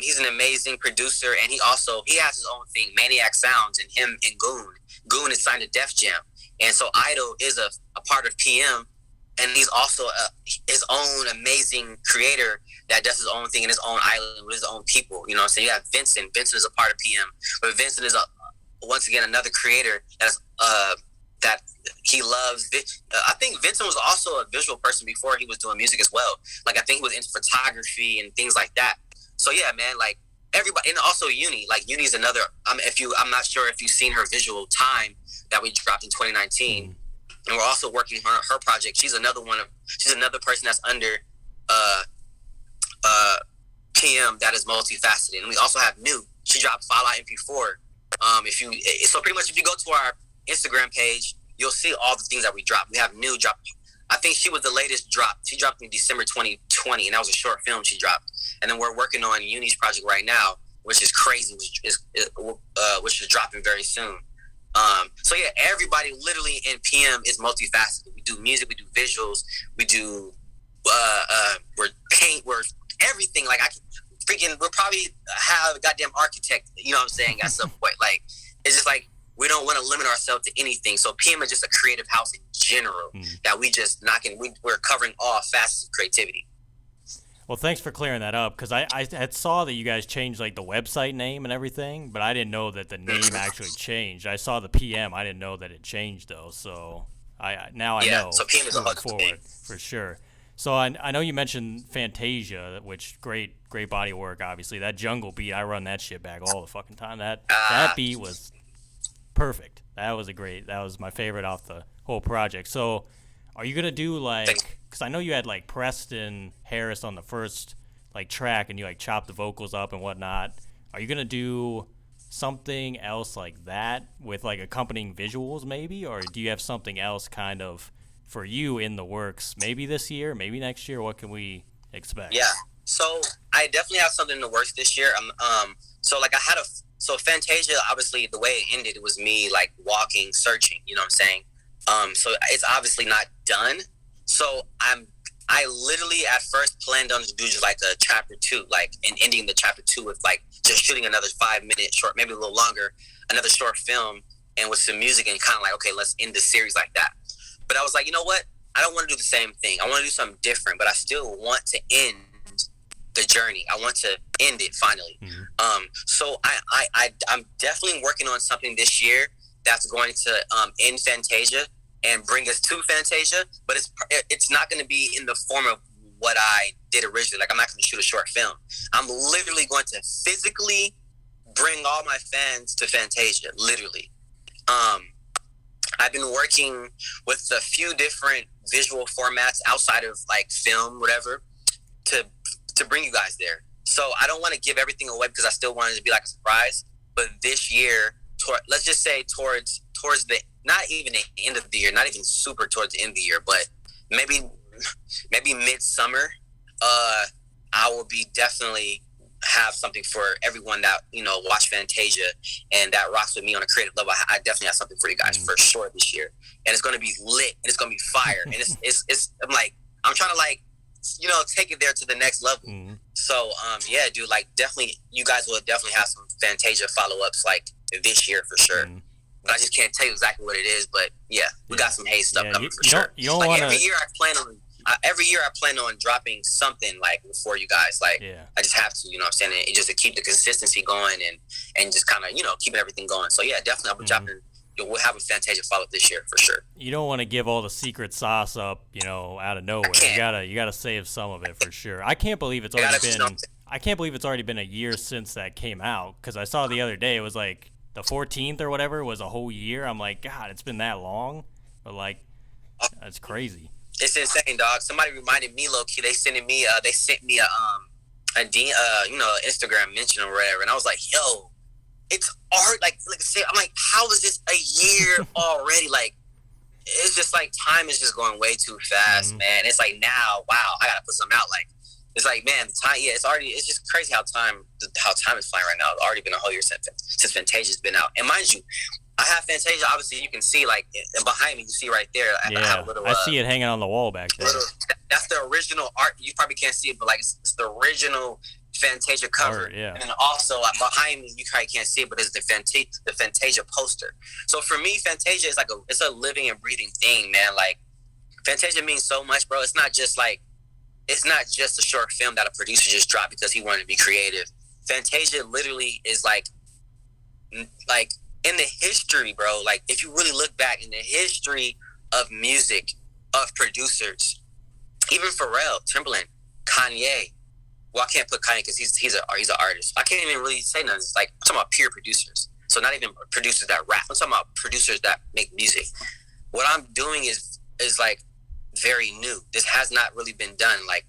He's an amazing producer. And he has his own thing, Maniac Sounds, and him and Goon. Goon is signed to Def Jam. And so Idol is a part of PM. And he's also his own amazing creator that does his own thing in his own island with his own people. You know what I'm saying? You have Vincent. Vincent is a part of PM. But Vincent is, once again, another creator that he loves. I think Vincent was also a visual person before he was doing music as well. Like, I think he was into photography and things like that. So, yeah, man, like, everybody. And also Uni. Like, Uni's another. I'm not sure if you've seen her visual Time that we dropped in 2019. And we're also working on her project. She's another person that's under PM that is multifaceted. And we also have New. She dropped Fallout MP4. So pretty much if you go to our Instagram page, you'll see all the things that we dropped. We have New drop. I think she was the latest drop. She dropped in December 2020, and that was a short film she dropped. And then we're working on Uni's project right now, which is crazy, which is dropping very soon. So yeah, everybody literally in PM is multifaceted. We do music, we do visuals, we do we're paint, we're everything. Like we'll probably have a goddamn architect, you know what I'm saying, at some point. Like, it's just like, we don't want to limit ourselves to anything. So PM is just a creative house in general that we just we're covering all facets of creativity. Well, thanks for clearing that up, because I had saw that you guys changed like the website name and everything, but I didn't know that the name actually changed. I saw the PM. I didn't know that it changed though. So I know. So PM is a forward for sure. So I know you mentioned Fantasia, which great body work. Obviously, that jungle beat, I run that shit back all the fucking time. That beat was perfect. That was my favorite off the whole project. So are you gonna do like, because I know you had like Preston Harris on the first like track and you like chopped the vocals up and whatnot. Are you gonna do something else like that with like accompanying visuals maybe, or do you have something else kind of for you in the works, maybe this year, maybe next year? What can we expect? Yeah, so I definitely have something in the works this year. So like so Fantasia, obviously the way it ended, it was me like walking, searching, you know what I'm saying? So it's obviously not done. So I literally at first planned on to do just like a chapter 2, like, and ending the chapter 2 with like just shooting another 5-minute short, maybe a little longer, another short film, and with some music, and kind of like, okay, let's end the series like that. But I was like, you know what? I don't want to do the same thing. I want to do something different, but I still want to end the journey. I want to end it finally. So I'm definitely working on something this year that's going to end Fantasia and bring us to Fantasia, but it's not going to be in the form of what I did originally. Like, I'm not going to shoot a short film. I'm literally going to physically bring all my fans to Fantasia, literally. I've been working with a few different visual formats outside of like film, whatever, to bring you guys there. So I don't want to give everything away because I still want it to be like a surprise. But this year, let's just say towards the, not even the end of the year, not even super towards the end of the year, but maybe midsummer, I will be definitely have something for everyone that, you know, watch Fantasia and that rocks with me on a creative level. I definitely have something for you guys for sure this year, and it's going to be lit and it's going to be fire. And it's I'm trying to like, you know, take it there to the next level. So yeah, dude, like definitely you guys will definitely have some Fantasia follow-ups like this year for sure. But I just can't tell you exactly what it is. But yeah, we got some Haze stuff coming for sure. You don't like wanna... every year I plan on dropping something like for you guys. Like I just have to, you know what I'm saying? Just to keep the consistency going and just kind of, you know, keeping everything going. So yeah, definitely I'll be dropping. We'll have a Fantasia follow-up this year for sure. You don't want to give all the secret sauce up, you know, out of nowhere. You gotta save some of it for sure. I can't believe it's already been a year since that came out, because I saw the other day it was like the 14th or whatever was a whole year. I'm like, God, it's been that long. But like, that's crazy. It's insane, dog. Somebody reminded me, low key. They sent me a Instagram mention or whatever, and I was like, yo, it's art. Like I'm like, how is this a year already? Like, it's just like time is just going way too fast, man. It's like now, wow, I gotta put something out. Like, it's like, man, the time. Yeah, it's just crazy how time is flying right now. It's already been a whole year since Fantasia's been out. And mind you, I have Fantasia. Obviously, you can see like behind me. You see right there. I have a little, I see it hanging on the wall back there. That's the original art. You probably can't see it, but like it's the original Fantasia cover. Art, yeah. And then also behind me, you probably can't see it, but it's the Fantasia poster. So for me, Fantasia is like it's a living and breathing thing, man. Like Fantasia means so much, bro. It's not just a short film that a producer just dropped because he wanted to be creative. Fantasia literally is like in the history, bro, like if you really look back in the history of music, of producers, even Pharrell, Timbaland, Kanye. Well, I can't put Kanye because he's an artist. I can't even really say nothing. It's like, I'm talking about pure producers. So not even producers that rap. I'm talking about producers that make music. What I'm doing is like very new. This has not really been done. Like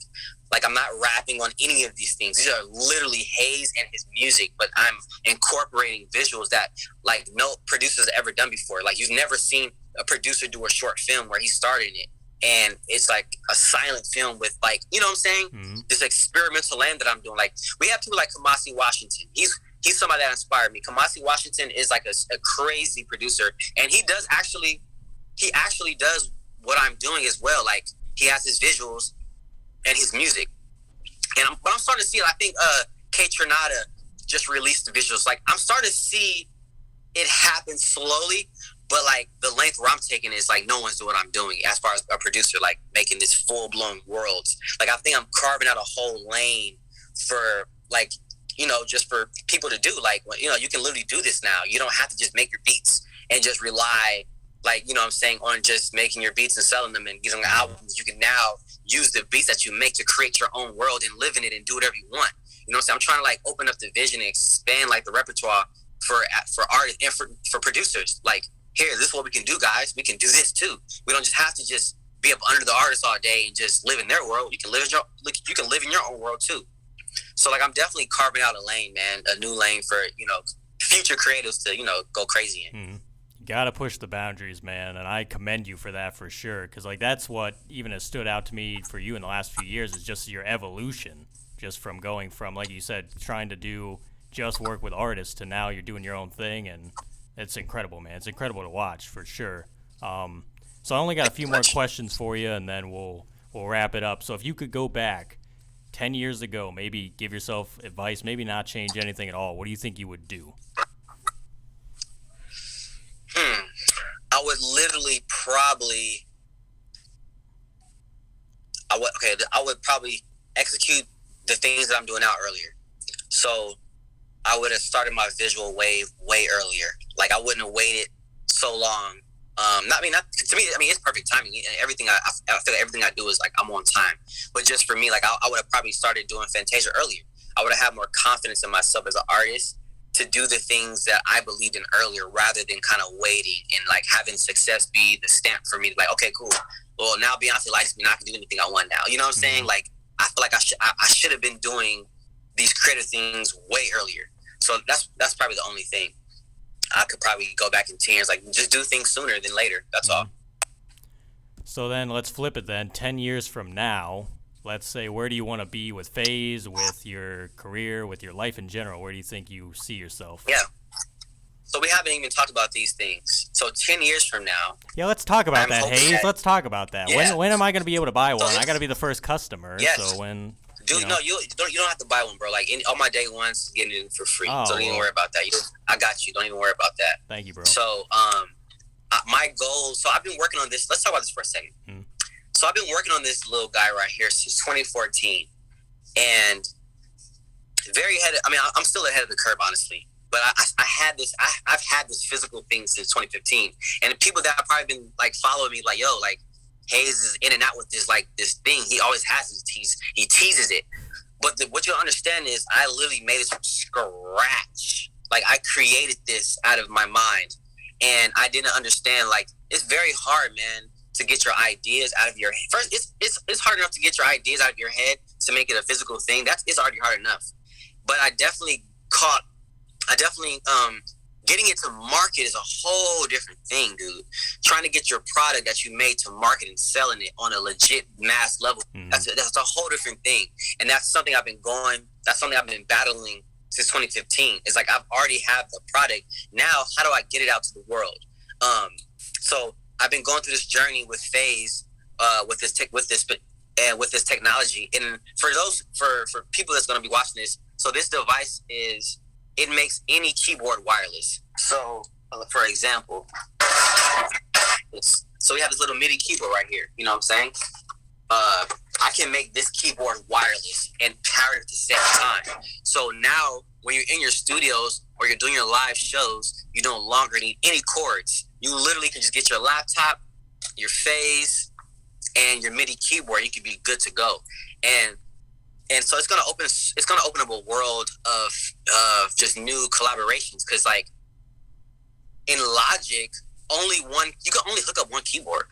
I'm not rapping on any of these things. These are literally Haze and his music, but I'm incorporating visuals that like no producers have ever done before. Like you've never seen a producer do a short film where he started in it. And it's like a silent film with like, you know what I'm saying? This experimental land that I'm doing. Like we have people like Kamasi Washington. He's he's somebody that inspired me. Kamasi Washington is like a crazy producer, and he actually does what I'm doing as well. Like, he has his visuals and his music, but I'm starting to see it. I think K Trinata just released the visuals. Like, I'm starting to see it happen slowly, but like the length where I'm taking is like no one's doing what I'm doing as far as a producer, like making this full-blown worlds. Like, I think I'm carving out a whole lane for, like, you know, just for people to do. Like, you know, you can literally do this now. You don't have to just make your beats and just rely, like, you know what I'm saying, on just making your beats and selling them and getting albums. You can now use the beats that you make to create your own world and live in it and do whatever you want. You know what I'm saying? I'm trying to like open up the vision and expand like the repertoire for artists and for producers. Like, here, this is what we can do, guys. We can do this too. We don't just have to just be up under the artists all day and just live in their world. You can live in your own world too. So like, I'm definitely carving out a lane, man, a new lane for, you know, future creatives to, you know, go crazy in. Mm-hmm. You gotta push the boundaries, man, and I commend you for that for sure. Because like, that's what even has stood out to me for you in the last few years, is just your evolution, just from going from, like you said, trying to do just work with artists to now you're doing your own thing, and it's incredible, man. It's incredible to watch for sure. So I only got a few more questions for you, and then we'll wrap it up. So if you could go back 10 years ago, maybe give yourself advice, maybe not change anything at all, what do you think you would do? I would literally probably, I would probably execute the things that I'm doing now earlier. So I would have started my visual wave way earlier. Like, I wouldn't have waited so long. To me, it's perfect timing. Everything I feel like everything I do is like I'm on time. But just for me, like, I would have probably started doing Fantasia earlier. I would have had more confidence in myself as an artist to do the things that I believed in earlier, rather than kind of waiting and like having success be the stamp for me. Like, okay, cool. Well, now Beyonce likes me, and I can do anything I want now. You know what I'm saying? Like, I feel like I should have been doing these creative things way earlier. So that's probably the only thing. I could probably go back in 10 years, like, just do things sooner than later. That's all. So then let's flip it then. 10 years from now, let's say, where do you want to be with Haze, with your career, with your life in general? Where do you think you see yourself? Yeah. So we haven't even talked about these things. So 10 years from now. Yeah, let's talk about that, Haze. Let's talk about that. Yeah. When am I going to be able to buy one? I got to be the first customer. Yes. So when... Dude, no, you don't have to buy one, bro. Like, all my day ones, getting it for free. So don't even worry about that. I got you. Don't even worry about that. Thank you, bro. So, my goal. So I've been working on this. Let's talk about this for a second. So I've been working on this little guy right here since 2014, and very ahead. I'm still ahead of the curve, honestly. But I had this. I've had this physical thing since 2015, and the people that have probably been like following me, like, yo, like, Haze is in and out with this thing. He always has his tease. He teases it. But what you'll understand is I literally made this from scratch. Like, I created this out of my mind. And I didn't understand, like, it's very hard, man, to get your ideas out of your head. First, it's hard enough to get your ideas out of your head to make it a physical thing. It's already hard enough. But I definitely getting it to market is a whole different thing, dude. Trying to get your product that you made to market and selling it on a legit mass level, that's a whole different thing. And that's something I've been battling since 2015. It's like, I've already have the product. Now, how do I get it out to the world? So I've been going through this journey with Haze, with this technology. And for people that's going to be watching this, so this device it makes any keyboard wireless. So, for example, so we have this little MIDI keyboard right here. You know what I'm saying? I can make this keyboard wireless and power it at the same time. So now, when you're in your studios or you're doing your live shows, you no longer need any cords. You literally can just get your laptop, your Haze, and your MIDI keyboard. You can be good to go. And so it's gonna open up a world of just new collaborations, because like in Logic, you can only hook up one keyboard.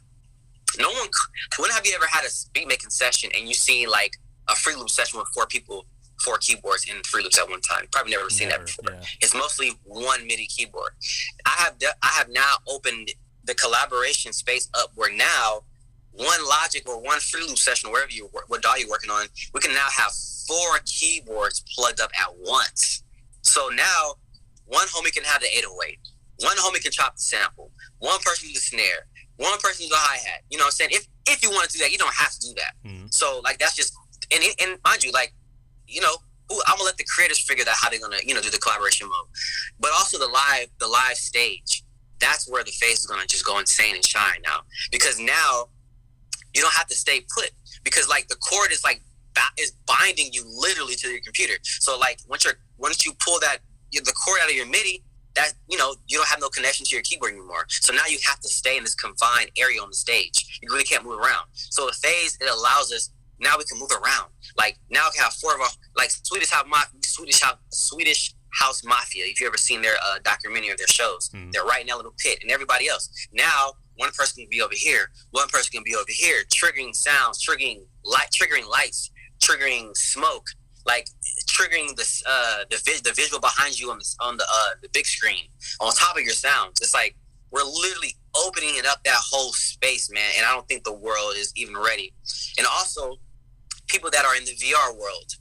When have you ever had a beat making session and you seen like a free loop session with 4 keyboards and 3 loops at one time? Probably never seen that before. Yeah. It's mostly one MIDI keyboard. I have now opened the collaboration space up where now one Logic or one free loop session, wherever what DAW you're working on, we can now have 4 keyboards plugged up at once. So now, one homie can have the 808. One homie can chop the sample. One person do the snare. One person do the hi-hat. You know what I'm saying? If you want to do that, you don't have to do that. Mm-hmm. So, like, that's just, and mind you, like, you know, I'm going to let the creators figure out how they're going to, you know, do the collaboration mode. But also the live stage, that's where the Phase is going to just go insane and shine now. Because now, you don't have to stay put. Because, like, the cord is, like, is binding you literally to your computer. So, like, once you pull the cord out of your MIDI, that, you know, you don't have no connection to your keyboard anymore. So now you have to stay in this confined area on the stage. You really can't move around. So the Phase, it allows us, now we can move around. Like, now we can have 4 of our, like, Swedish House Mafia. If you ever seen their documentary or their shows, they're right in that little pit, and everybody else. Now, one person can be over here, one person can be over here, triggering sounds, triggering lights, triggering smoke, like triggering the visual behind you on the big screen on top of your sounds. It's like we're literally opening it up, that whole space, man. And I don't think the world is even ready. And also, people that are in the VR world,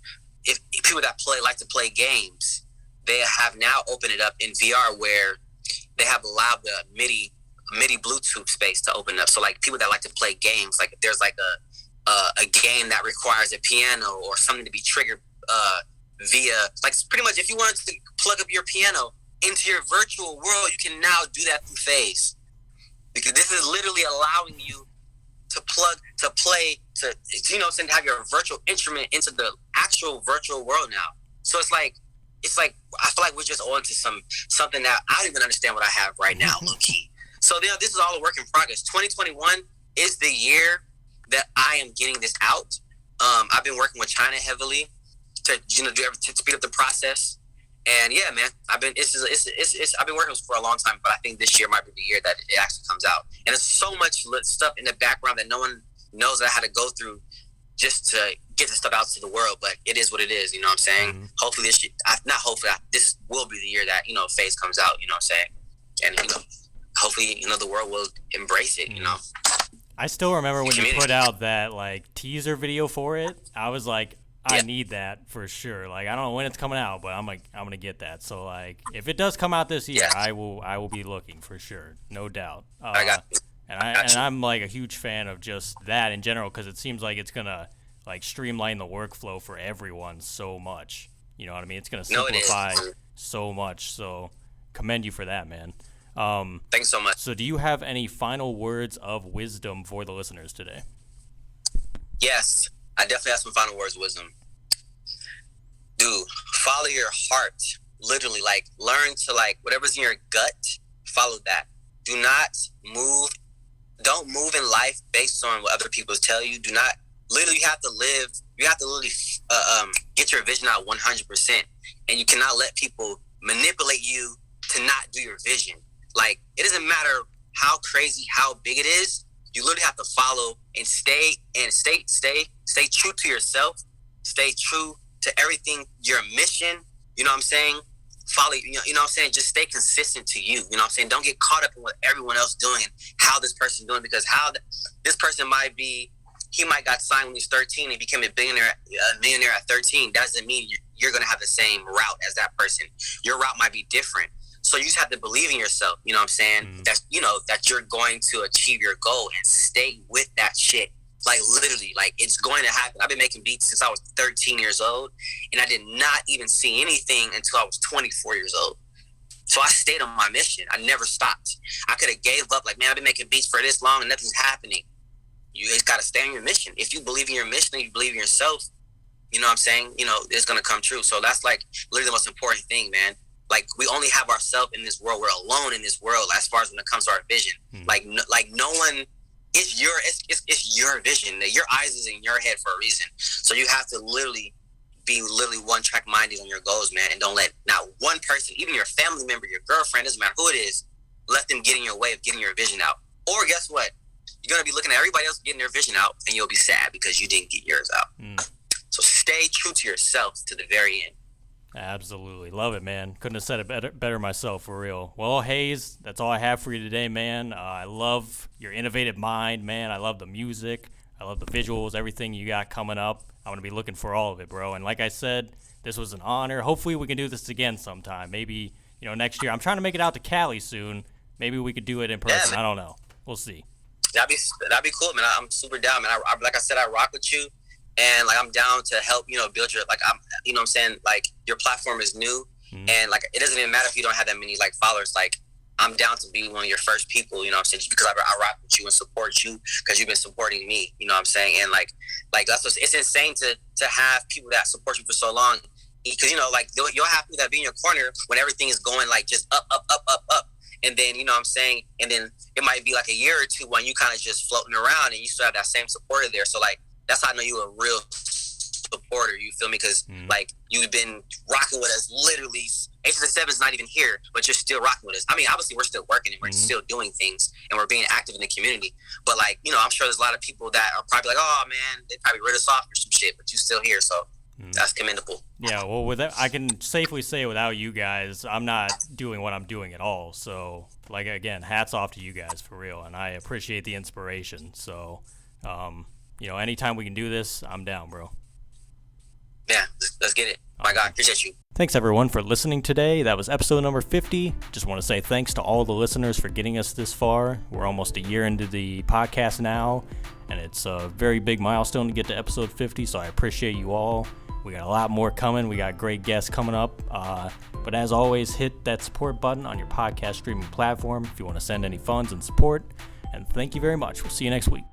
if people that like to play games, they have now opened it up in VR where they have allowed the MIDI Bluetooth space to open up. So like people that like to play games, like if there's like a game that requires a piano or something to be triggered via, like pretty much if you wanted to plug up your piano into your virtual world, you can now do that through Phase. Because this is literally allowing you to play, you know, to have your virtual instrument into the actual virtual world now. So it's like I feel like we're just on to something that I don't even understand what I have right now, low key. So you know, this is all a work in progress. 2021 is the year that I am getting this out. I've been working with China heavily to speed up the process. And yeah, man, I've been working for a long time, but I think this year might be the year that it actually comes out. And there's so much stuff in the background that no one knows that I had to go through just to get this stuff out to the world. But it is what it is, you know what I'm saying? Mm-hmm. Hopefully this will be the year that, you know, Phase comes out, you know what I'm saying? And, you know, hopefully, you know, the world will embrace it, you know? I still remember when you put out that, like, teaser video for it. I was like, I need that for sure. Like, I don't know when it's coming out, but I'm gonna get that. So like, if it does come out this year, I will be looking for sure, no doubt. I got you. And I'm like a huge fan of just that in general because it seems like it's gonna like streamline the workflow for everyone so much. You know what I mean? It's gonna simplify so much. So commend you for that, man. Thanks so much. So do you have any final words of wisdom for the listeners today? Yes. I definitely have some final words of wisdom. Dude, follow your heart. Literally, like, learn to, like, whatever's in your gut, follow that. Do not move. Don't move in life based on what other people tell you. Do not, literally, you have to literally get your vision out 100%. And you cannot let people manipulate you to not do your vision. Like, it doesn't matter how crazy, how big it is. You literally have to follow and stay true to yourself. Stay true to everything, your mission. You know what I'm saying? Follow, you know what I'm saying? Just stay consistent to you. You know what I'm saying? Don't get caught up in what everyone else doing and how this person's doing, because this person he might got signed when he's 13 and became a millionaire at 13. That doesn't mean you're going to have the same route as that person. Your route might be different. So you just have to believe in yourself, you know what I'm saying? Mm-hmm. That, you know, that you're going to achieve your goal and stay with that shit. Like, literally, like, it's going to happen. I've been making beats since I was 13 years old, and I did not even see anything until I was 24 years old. So I stayed on my mission. I never stopped. I could have gave up, like, man, I've been making beats for this long and nothing's happening. You just got to stay on your mission. If you believe in your mission and you believe in yourself, you know what I'm saying? You know, it's going to come true. So that's, like, literally the most important thing, man. Like, we only have ourselves in this world. We're alone in this world as far as when it comes to our vision. Like no one, it's your vision. Your eyes is in your head for a reason. So you have to literally be one track minded on your goals, man. And don't let not one person, even your family member, your girlfriend, doesn't matter who it is, let them get in your way of getting your vision out. Or guess what? You're going to be looking at everybody else getting their vision out, and you'll be sad because you didn't get yours out. So stay true to yourself to the very end. Absolutely. Love it, man. Couldn't have said it better myself, for real. Well, Haze, that's all I have for you today, man. I love your innovative mind, man. I love the music. I love the visuals, everything you got coming up. I'm going to be looking for all of it, bro. And like I said, This was an honor. Hopefully we can do this again sometime. Maybe, next year. I'm trying to make it out to Cali soon. Maybe we could do it in person. I don't know. We'll see. That'd be cool, man. I'm super down, man. I like I said, I rock with you, and like I'm down to help, build your I'm what I'm saying, like your platform is new, and like it doesn't even matter if you don't have that many like followers. Like I'm down to be one of your first people, what I'm saying, just because I rock with you and support you because you've been supporting me, what I'm saying, and like that's it's insane to have people that support you for so long, because like you'll have people that be in your corner when everything is going like just up. And then, what I'm saying, and then it might be like a year or two when you kind of just floating around and you still have that same supporter there. So, like, that's how I know you're a real supporter, you feel me? Because, like, you've been rocking with us literally. H7 is not even here, but you're still rocking with us. I mean, obviously, we're still working and we're still doing things and we're being active in the community. But, like, I'm sure there's a lot of people that are probably like, oh, man, they probably rid us off or some shit, but you're still here. So, that's commendable. Yeah, well, I can safely say without you guys, I'm not doing what I'm doing at all. So, like, again, hats off to you guys for real, and I appreciate the inspiration. So, anytime we can do this, I'm down, bro. Yeah, let's get it. My God, appreciate you. Thanks, everyone, for listening today. That was episode number 50. Just want to say thanks to all the listeners for getting us this far. We're almost a year into the podcast now, and it's a very big milestone to get to episode 50, so I appreciate you all. We got a lot more coming. We got great guests coming up. But as always, hit that support button on your podcast streaming platform if you want to send any funds and support. And thank you very much. We'll see you next week.